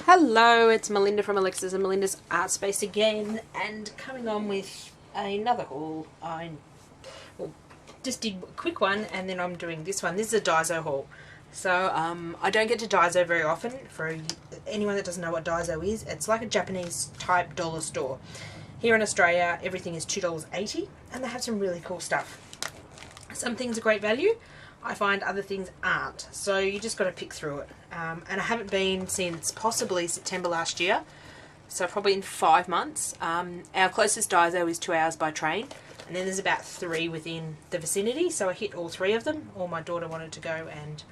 Hello, it's Melinda from Alexis and Melinda's Art Space again, and coming on with another haul. Well, just did a quick one, and then I'm doing this one. This is a Daiso haul. So I don't get to Daiso very often. For anyone that doesn't know what Daiso is, it's like a Japanese type dollar store. Here in Australia, everything is $2.80, and they have some really cool stuff. Some things are great value. I find other things aren't, so you just got to pick through it. And I haven't been since possibly September last year, so probably in 5 months. Our closest Daiso is 2 hours by train, and then there's about 3 within the vicinity, so I hit all 3 of them. Or my daughter wanted to go and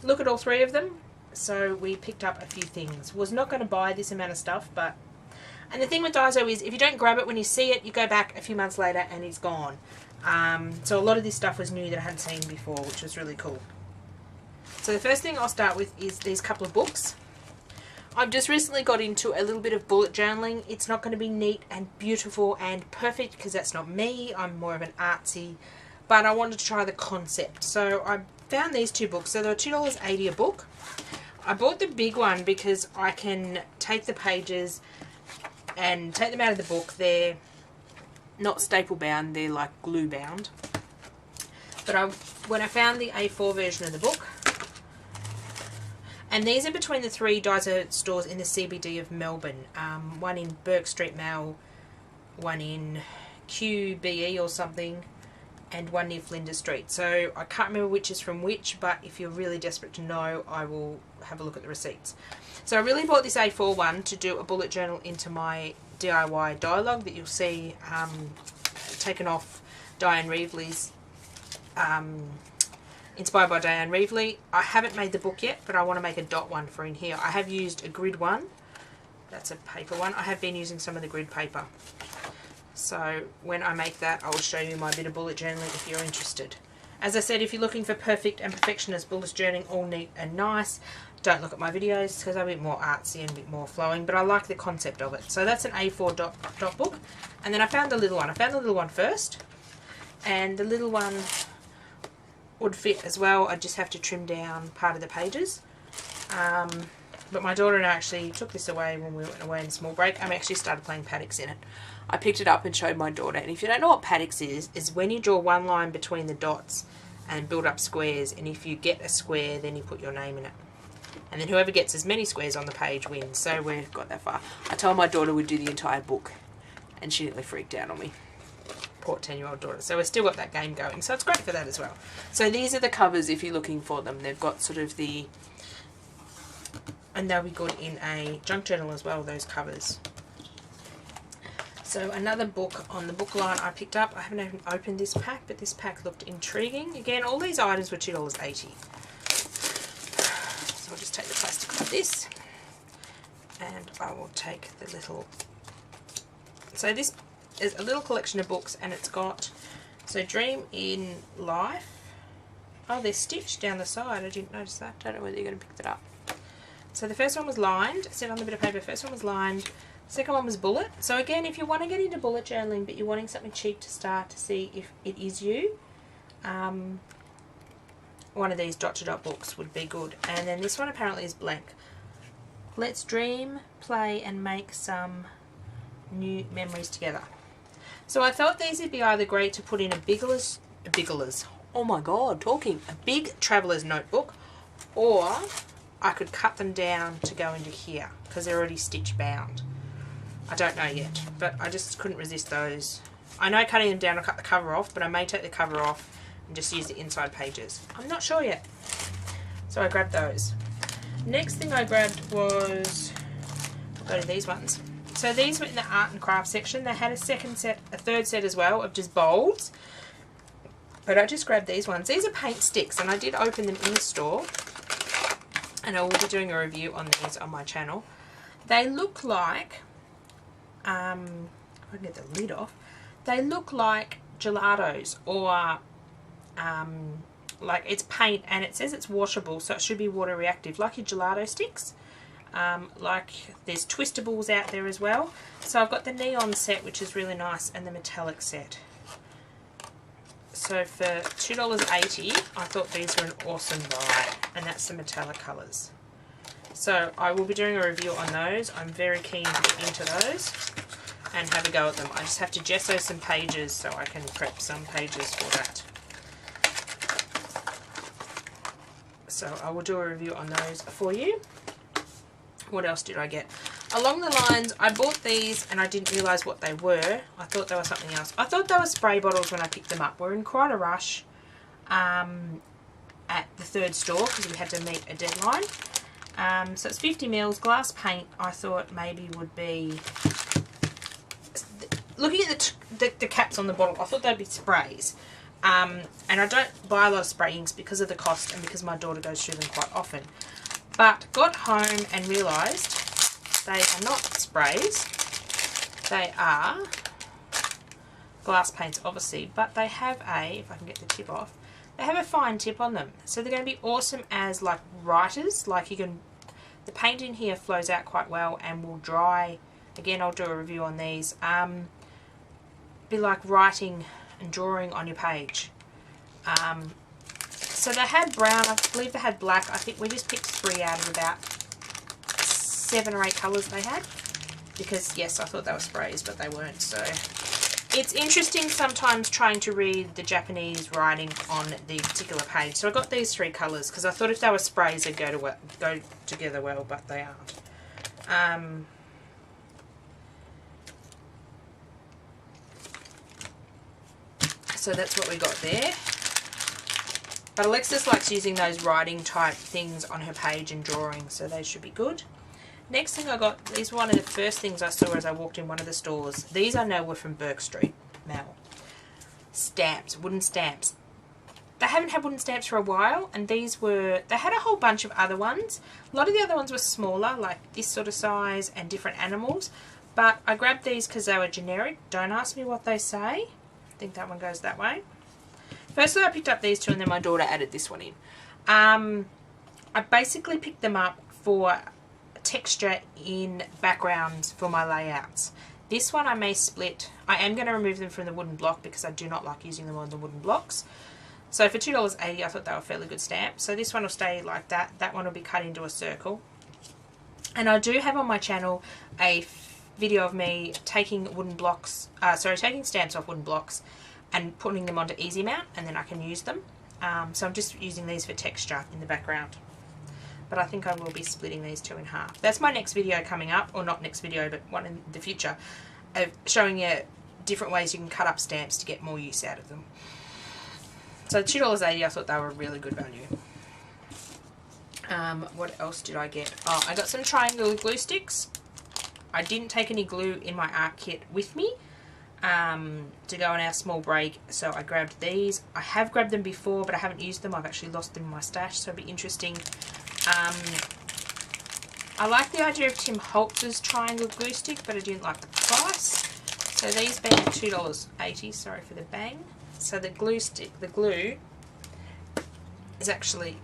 look at all 3 of them, so we picked up a few things. Was not going to buy this amount of stuff, but... And the thing with Daiso is, if you don't grab it when you see it, you go back a few months later and it's gone. So a lot of this stuff was new that I hadn't seen before, which was really cool. So the first thing I'll start with is these couple of books. I've just recently got into a little bit of bullet journaling. It's not going to be neat and beautiful and perfect because that's not me. I'm more of an artsy, but I wanted to try the concept. So I found these 2 books. So they were $2.80 a book. I bought the big one because I can take the pages and take them out of the book. They're not staple bound, they're like glue bound. But when I found the A4 version of the book, and these are between the 3 Daiso stores in the CBD of Melbourne. One in Burke Street Mall, one in QBE or something, and one near Flinders Street. So I can't remember which is from which, but if you're really desperate to know, I will have a look at the receipts. So I really bought this A4 one to do a bullet journal into my DIY dialogue that you'll see taken off Diane Reevely's, inspired by Diane Reevely. I haven't made the book yet, but I want to make a dot one for in here. I have used a grid one. That's a paper one. I have been using some of the grid paper. So when I make that, I'll show you my bit of bullet journaling if you're interested. As I said, if you're looking for perfect and perfectionist bullet journaling, all neat and nice, don't look at my videos because I'm a bit more artsy and a bit more flowing, but I like the concept of it. So that's an A4 dot book. And then I found the little one. I found the little one first, and the little one would fit as well. I just have to trim down part of the pages. But my daughter and I actually took this away when we went away in a small break. I actually started playing paddocks in it. I picked it up and showed my daughter. And if you don't know what paddocks is when you draw one line between the dots and build up squares. And if you get a square, then you put your name in it. And then whoever gets as many squares on the page wins. So we've got that far. I told my daughter we'd do the entire book, and she nearly freaked out on me. Poor 10-year-old daughter. So we've still got that game going. So it's great for that as well. So these are the covers if you're looking for them. They've got sort of the... And they'll be good in a junk journal as well, those covers. So another book on the book line I picked up. I haven't even opened this pack, but this pack looked intriguing. Again, all these items were $2.80. So I'll just take the plastic like this. And I will take the little... So this is a little collection of books, and it's got... So Dream in Life. Oh, they're stitched down the side. I didn't notice that. Don't know whether you're going to pick that up. So the first one was lined. It said on the bit of paper, first one was lined. Second one was bullet. So again, if you want to get into bullet journaling, but you're wanting something cheap to start to see if it is you, one of these dot-to-dot books would be good. And then this one apparently is blank. Let's dream, play, and make some new memories together. So I thought these would be either great to put in a big traveller's notebook, or I could cut them down to go into here because they're already stitch bound. I don't know yet, but I just couldn't resist those. I know cutting them down will cut the cover off, but I may take the cover off and just use the inside pages. I'm not sure yet. So I grabbed those. Next thing I grabbed was, go to these ones. So these were in the art and craft section. They had a third set as well of just bowls. But I just grabbed these ones. These are paint sticks, and I did open them in the store. And I will be doing a review on these on my channel. They look like, if I can get the lid off, they look like gelatos, or like it's paint, and it says it's washable, so it should be water reactive, like your gelato sticks. Like there's twistables out there as well. So I've got the neon set, which is really nice, and the metallic set. So for $2.80, I thought these were an awesome buy, and that's the metallic colours. So I will be doing a review on those. I'm very keen to get into those and have a go at them. I just have to gesso some pages so I can prep some pages for that. So I will do a review on those for you. What else did I get? Along the lines, I bought these and I didn't realise what they were. I thought they were something else. I thought they were spray bottles when I picked them up. We're in quite a rush at the third store because we had to meet a deadline. So it's 50 mils glass paint. I thought maybe would be, looking at the caps on the bottle, I thought they'd be sprays. And I don't buy a lot of spray inks because of the cost and because my daughter goes through them quite often. But got home and realised they are not sprays. They are glass paints, obviously, but they have a, if I can get the tip off, they have a fine tip on them. So they're going to be awesome as like writers. Like you can, the paint in here flows out quite well and will dry. Again, I'll do a review on these. Be like writing and drawing on your page. So they had brown, I believe they had black. I think we just picked 3 out of about 7 or 8 colours they had. Because yes, I thought they were sprays, but they weren't. So it's interesting sometimes trying to read the Japanese writing on the particular page. So I got these 3 colours because I thought if they were sprays they'd go together well, but they aren't. So that's what we got there. But Alexis likes using those writing type things on her page and drawing, so they should be good. Next thing I got, these were one of the first things I saw as I walked in one of the stores. These I know were from Burke Street, Mel. Stamps, wooden stamps. They haven't had wooden stamps for a while, and these were, they had a whole bunch of other ones. A lot of the other ones were smaller, like this sort of size and different animals. But I grabbed these because they were generic. Don't ask me what they say. I think that one goes that way. Firstly, I picked up these 2 and then my daughter added this one in. I basically picked them up for texture in backgrounds for my layouts. This one I may split. I am going to remove them from the wooden block because I do not like using them on the wooden blocks. So for $2.80 I thought they were a fairly good stamp. So this one will stay like that. That one will be cut into a circle. And I do have on my channel a video of me taking wooden blocks, taking stamps off wooden blocks and putting them onto easy mount, and then I can use them. So I'm just using these for texture in the background. But I think I will be splitting these 2 in half. That's my next video coming up, or not next video, but one in the future, of showing you different ways you can cut up stamps to get more use out of them. So $2.80, I thought they were really good value. What else did I get? Oh, I got some triangular glue sticks. I didn't take any glue in my art kit with me to go on our small break, so I grabbed these. I have grabbed them before, but I haven't used them. I've actually lost them in my stash, so it'll be interesting. I like the idea of Tim Holtz's triangle glue stick, but I didn't like the price. So these being $2.80, sorry for the bang. So the glue stick, the glue is actually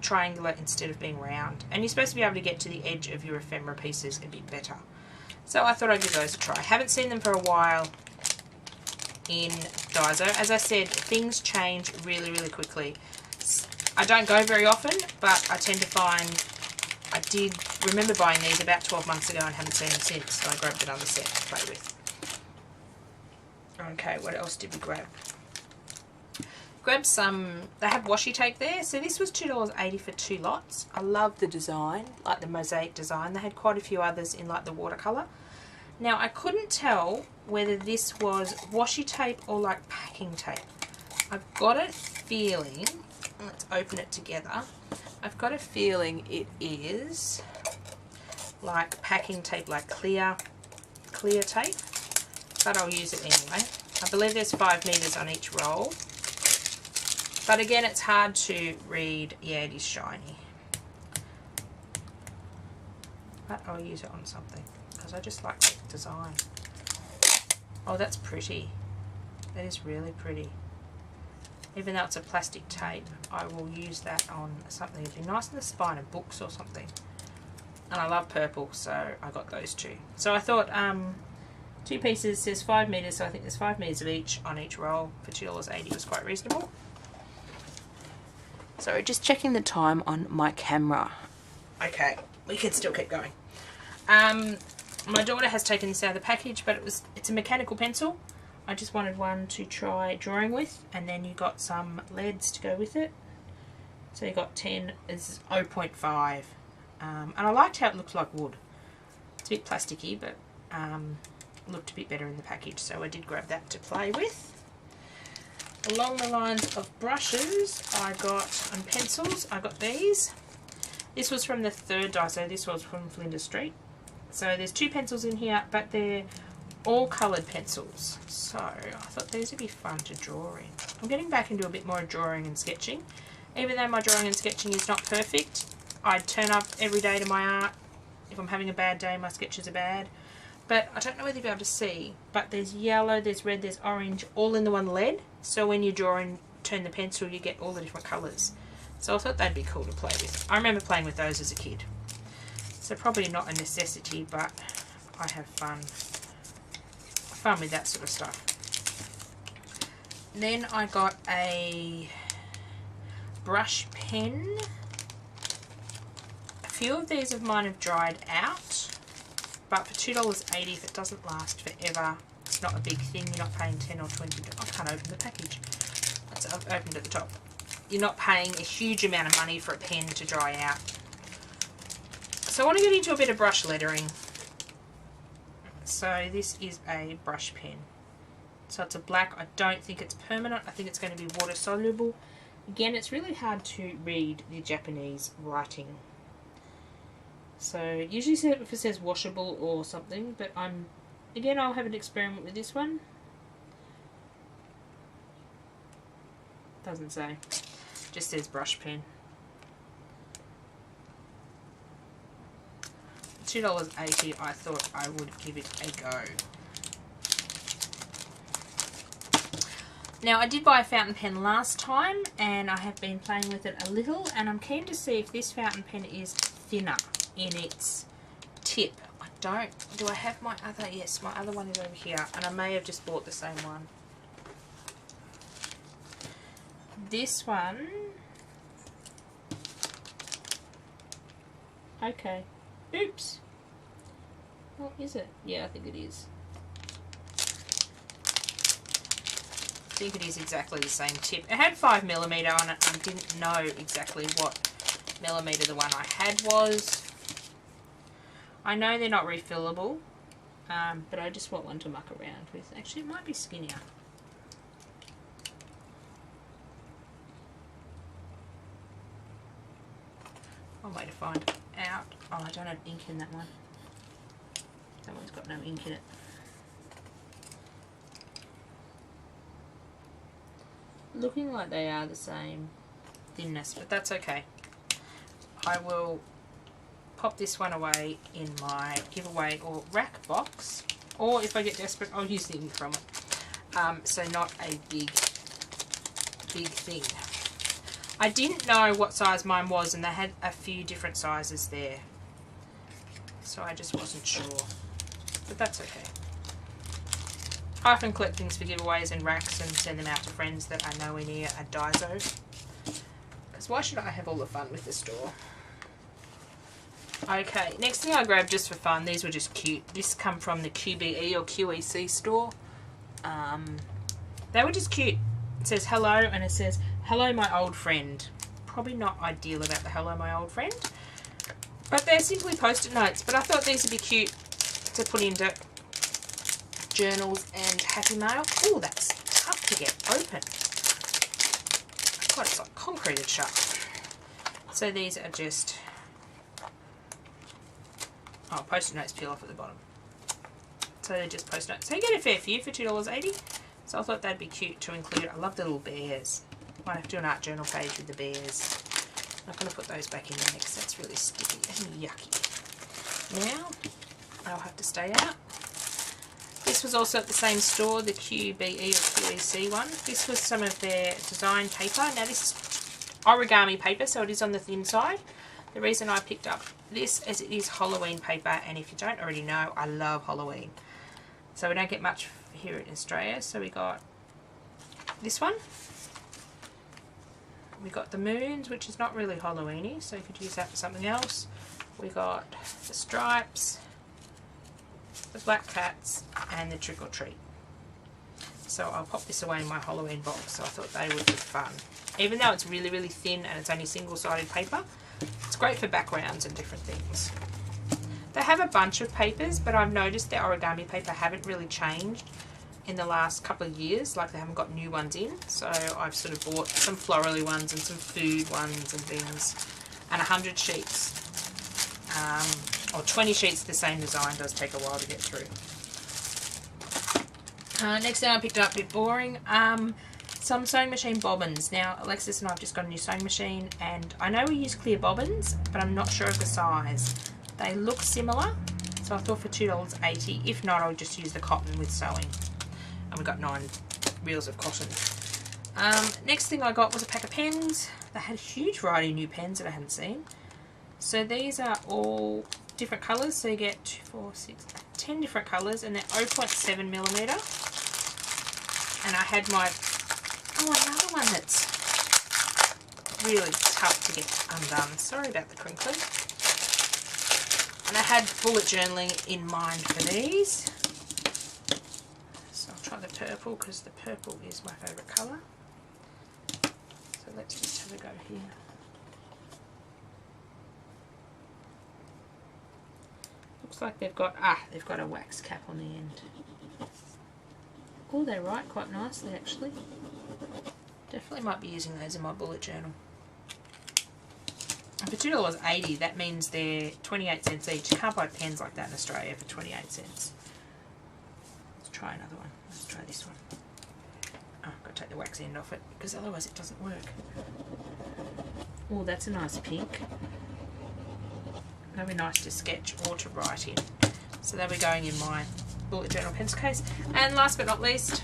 triangular instead of being round, and you're supposed to be able to get to the edge of your ephemera pieces a bit better. So I thought I'd give those a try. I haven't seen them for a while in Daiso. As I said, things change really, really quickly. I don't go very often, but I tend to find, I did remember buying these about 12 months ago and haven't seen them since, so I grabbed another set to play with. Okay, what else did we grab? Grab some, they have washi tape there. So this was $2.80 for 2 lots. I love the design, like the mosaic design. They had quite a few others in like the watercolour. Now I couldn't tell whether this was washi tape or like packing tape. I've got a feeling, let's open it together. I've got a feeling it is like packing tape, like clear tape, but I'll use it anyway. I believe there's 5 meters on each roll. But again, it's hard to read. Yeah, it is shiny. But I'll use it on something because I just like the design. Oh, that's pretty. That is really pretty. Even though it's a plastic tape, I will use that on something. It'd be nice in the spine of books or something. And I love purple, so I got those 2. So I thought 2 pieces, says 5 meters, so I think there's 5 meters of each on each roll for $2.80 was quite reasonable. So just checking the time on my camera. Okay, we can still keep going. My daughter has taken this out of the package, but it's a mechanical pencil. I just wanted one to try drawing with, and then you got some leads to go with it. So you got 10 is 0.5, and I liked how it looked like wood. It's a bit plasticky, but looked a bit better in the package, so I did grab that to play with. Along the lines of brushes, I got, and pencils, I got these. This was from the third Daiso, this was from Flinders Street. So there's 2 pencils in here, but they're all coloured pencils. So I thought these would be fun to draw in. I'm getting back into a bit more drawing and sketching. Even though my drawing and sketching is not perfect, I turn up every day to my art. If I'm having a bad day, my sketches are bad. But I don't know whether you'll be able to see, but there's yellow, there's red, there's orange, all in the one lead. So when you draw and turn the pencil, you get all the different colours. So I thought they'd be cool to play with. I remember playing with those as a kid. So probably not a necessity, but I have fun with that sort of stuff. Then I got a brush pen. A few of these of mine have dried out, but for $2.80, if it doesn't last forever, it's not a big thing. You're not paying 10 or 20. I can't open the package. I've opened at the top. You're not paying a huge amount of money for a pen to dry out. So I want to get into a bit of brush lettering. So this is a brush pen. So it's a black. I don't think it's permanent. I think it's going to be water soluble. Again, it's really hard to read the Japanese writing. So usually if it says washable or something, but again, I'll have an experiment with this one. Doesn't say. Just says brush pen. $2.80, I thought I would give it a go. Now I did buy a fountain pen last time and I have been playing with it a little, and I'm keen to see if this fountain pen is thinner in its tip. Do I have my other? Yes, my other one is over here, and I may have just bought the same one. This one, okay, oops, what is it? Yeah, I think it is. I think it is exactly the same tip. It had 5mm on it. I didn't know exactly what millimetre the one I had was. I know they're not refillable, but I just want one to muck around with. Actually, it might be skinnier. I'll wait to find out. Oh, I don't have ink in that one. That one's got no ink in it. Looking like they are the same thinness, but that's okay. I will pop this one away in my giveaway or rack box, or if I get desperate, I'll use the ink from it. So not a big thing. I didn't know what size mine was, and they had a few different sizes there, so I just wasn't sure, but that's okay. I often collect things for giveaways and racks and send them out to friends that are nowhere near a Daiso, because why should I have all the fun with the store? Okay, next thing I grabbed just for fun, these were just cute. This come from the QBE or QEC store. They were just cute. It says hello, and it says hello my old friend. Probably not ideal about the hello my old friend, but they're simply post-it notes. But I thought these would be cute to put into journals and happy mail. Oh, that's tough to get open. God, it's like concreted shut. So these are just, oh, post-it notes peel off at the bottom. So they're just post-it notes. So you get a fair few for $2.80. So I thought that'd be cute to include. I love the little bears. Might have to do an art journal page with the bears. I'm not going to put those back in the mix. That's really sticky and yucky. Now, I'll have to stay out. This was also at the same store, the QBE or QEC one. This was some of their design paper. Now this is origami paper, so it is on the thin side. The reason I picked up this is it is Halloween paper, and if you don't already know, I love Halloween. So we don't get much here in Australia, so we got this one. We got the moons, which is not really Halloweeny, so you could use that for something else. We got the stripes, the black cats, and the trick or treat. So I'll pop this away in my Halloween box. So I thought they would be fun. Even though it's really, really thin and it's only single-sided paper, it's great for backgrounds and different things. They have a bunch of papers, but I've noticed their origami paper haven't really changed in the last couple of years. Like, they haven't got new ones in. So I've sort of bought some florally ones and some food ones and things. And 100 sheets. Or 20 sheets of the same design does take a while to get through. Next thing I picked up, a bit boring, some sewing machine bobbins. Now, Alexis and I have just got a new sewing machine, and I know we use clear bobbins, but I'm not sure of the size. They look similar, so I thought for $2.80. If not, I'll just use the cotton with sewing. And we got 9 reels of cotton. Next thing I got was a pack of pens. They had a huge variety of new pens that I hadn't seen. So these are all different colours, so you get 2, 4, 6, 10 different colours, and they're 0.7mm. And I had my, another one that's really tough to get undone. Sorry about the crinkling. And I had bullet journaling in mind for these. So I'll try the purple, because the purple is my favourite colour. So let's just have a go here. Looks like they've got a wax cap on the end. Oh, they write quite nicely actually. Definitely might be using those in my bullet journal. And for $2.80, that means they're 28 cents each. You can't buy pens like that in Australia for 28 cents. Let's try another one. Let's try this one. Oh, I've got to take the wax end off it, because otherwise it doesn't work. Oh, that's a nice pink. That'll be nice to sketch or to write in. So they'll be going in my bullet journal pencil case. And last but not least,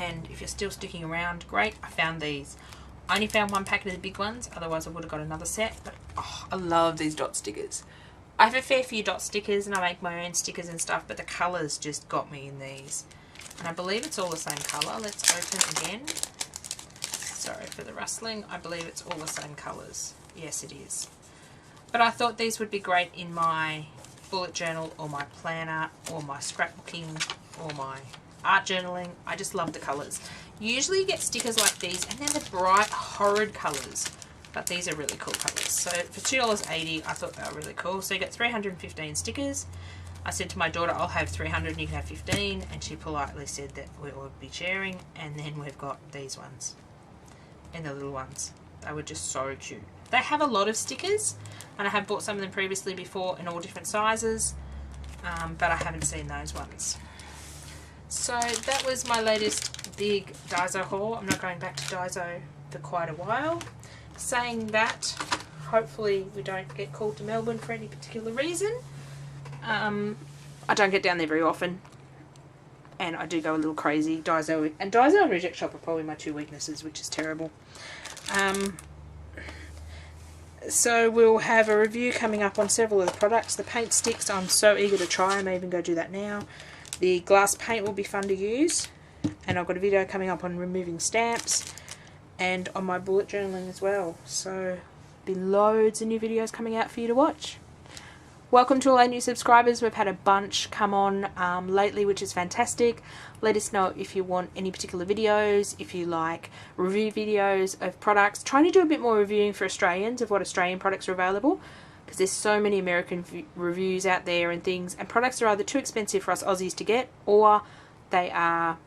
and if you're still sticking around, great, I found these. I only found one packet of the big ones, otherwise I would have got another set. But oh, I love these dot stickers. I have a fair few dot stickers and I make my own stickers and stuff, but the colours just got me in these. And I believe it's all the same colour. Let's open again. Sorry for the rustling. I believe it's all the same colours. Yes, it is. But I thought these would be great in my bullet journal or my planner or my scrapbooking or my art journaling. I just love the colours. Usually you get stickers like these and they're the bright, horrid colours. But these are really cool colours. So for $2.80, I thought they were really cool. So you get 315 stickers. I said to my daughter, I'll have 300 and you can have 15. And she politely said that we would be sharing. And then we've got these ones. And the little ones. They were just so cute. They have a lot of stickers, and I have bought some of them previously before in all different sizes, but I haven't seen those ones. So that was my latest big Daiso haul. I'm not going back to Daiso for quite a while. Saying that, hopefully we don't get called to Melbourne for any particular reason. I don't get down there very often, and I do go a little crazy. Daiso and Reject Shop are probably my two weaknesses, which is terrible. So we'll have a review coming up on several of the products. The paint sticks, I'm so eager to try. I may even go do that now. The glass paint will be fun to use. And I've got a video coming up on removing stamps and on my bullet journaling as well. So there'll be loads of new videos coming out for you to watch. Welcome to all our new subscribers. We've had a bunch come on lately, which is fantastic. Let us know if you want any particular videos, if you like review videos of products. Trying to do a bit more reviewing for Australians of what Australian products are available, because there's so many American reviews out there and things, and products are either too expensive for us Aussies to get, or they are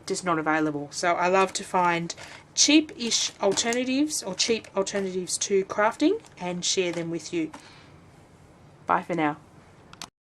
just not available. So I love to find cheap-ish alternatives, or cheap alternatives to crafting, and share them with you. Bye for now.